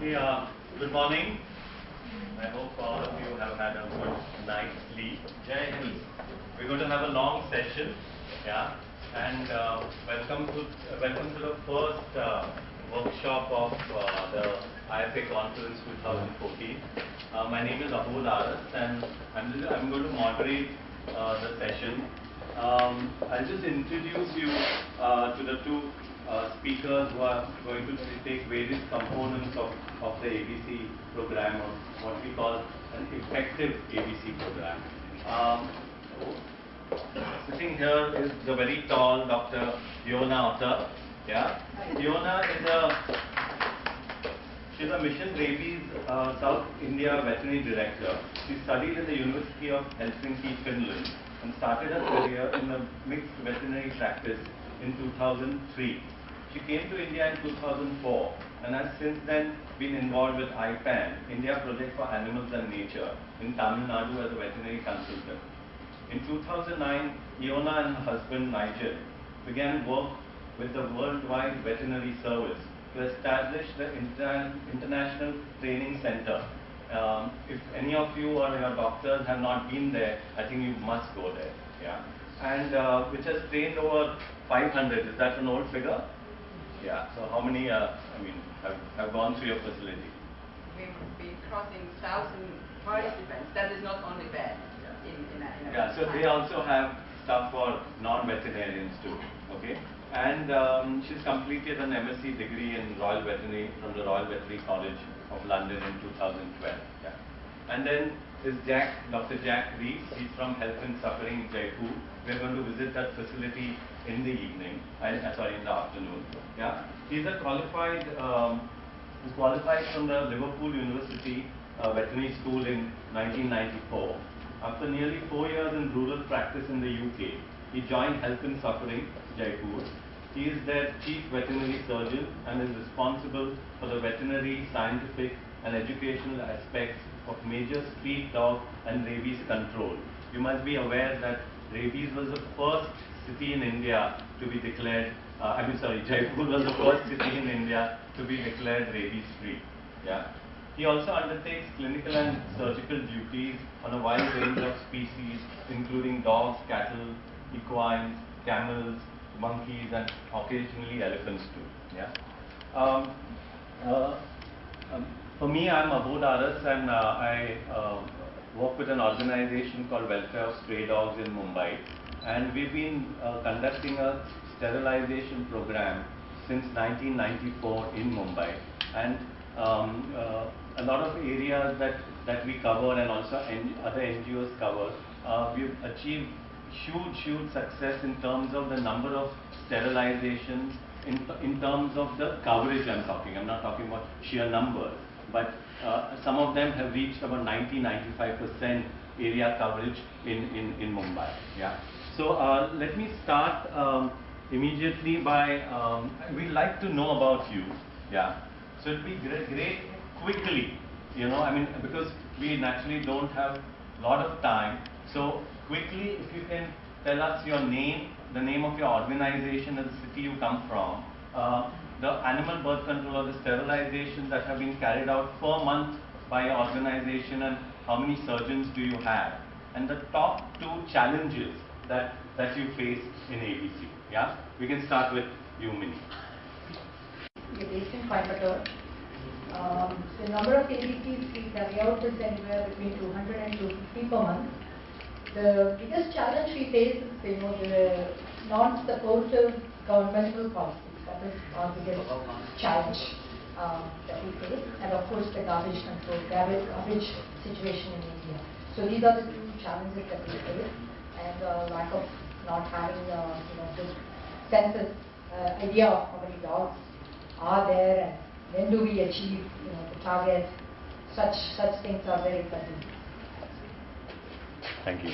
Okay, good morning. I hope all of you have had a good night's sleep. Jai Hind. We're going to have a long session, yeah, and welcome to the first workshop of the IFA Conference 2014. My name is Abod Aras, and I'm going to moderate the session. I'll just introduce you to the two speakers who are going to take various components of the ABC program, or what we call an effective ABC program. Sitting here is the very tall Dr. Fiona Otter. Yeah, Fiona she's a Mission Rabies South India Veterinary Director. She studied at the University of Helsinki, Finland, and started her career in the mixed veterinary practice in 2003. She came to India in 2004 and has since then been involved with IPAN, India Project for Animals and Nature, in Tamil Nadu as a veterinary consultant. In 2009, Iona and her husband Nigel began work with the Worldwide Veterinary Service to establish the International Training Center. If any of you or your doctors have not been there, I think you must go there. Yeah, and which has trained over 500. Is that an old figure? Yeah. So how many, have gone through your facility? We've been crossing 1,000 participants. That is not only vet. Yeah. So they also have stuff for non-veterinarians too. Okay. And she's completed an MSc degree in Royal Veterinary from the Royal Veterinary College of London in 2012. Yeah. And then is Dr. Jack Rees. He's from Health and Suffering, Jaipur. We're going to visit that facility in the evening. In the afternoon. Yeah. He's a qualified from the Liverpool University Veterinary School in 1994. After nearly 4 years in rural practice in the UK, he joined Health and Suffering, Jaipur. He is their chief veterinary surgeon and is responsible for the veterinary, scientific and educational aspects of major street dog and rabies control. You must be aware that rabies was the first city in India to be declared, Jaipur was the first city in India to be declared rabies free. Yeah. He also undertakes clinical and surgical duties on a wide range of species, including dogs, cattle, equines, camels, monkeys, and occasionally elephants too. Yeah. For me, I'm Abod Aras, and I work with an organization called Welfare of Stray Dogs in Mumbai, and we've been conducting a sterilization program since 1994 in Mumbai, and a lot of areas that we cover and also other NGOs cover, we've achieved huge success in terms of the number of sterilizations, in terms of the coverage I'm not talking about sheer numbers, but some of them have reached about 90-95% area coverage in Mumbai. Yeah. So let me start immediately by, we'd like to know about you. Yeah. So it'd be great quickly, because we naturally don't have a lot of time. So quickly, if you can tell us your name, the name of your organization and the city you come from, the animal birth control or the sterilizations that have been carried out per month by your organization, and how many surgeons do you have, and the top 2 challenges that you face in ABC. Yeah, we can start with you, Minnie. We're based in Coimbatore. The number of ABCs we carry out is anywhere between 200 and 250 per month. The biggest challenge we face is, the non-supportive governmental policies. That is our biggest challenge that we face, and of course the garbage situation in India. So these are the 2 challenges that we face, and lack of not having good census idea of how many dogs are there and when do we achieve the target. Such things are very present. Thank you.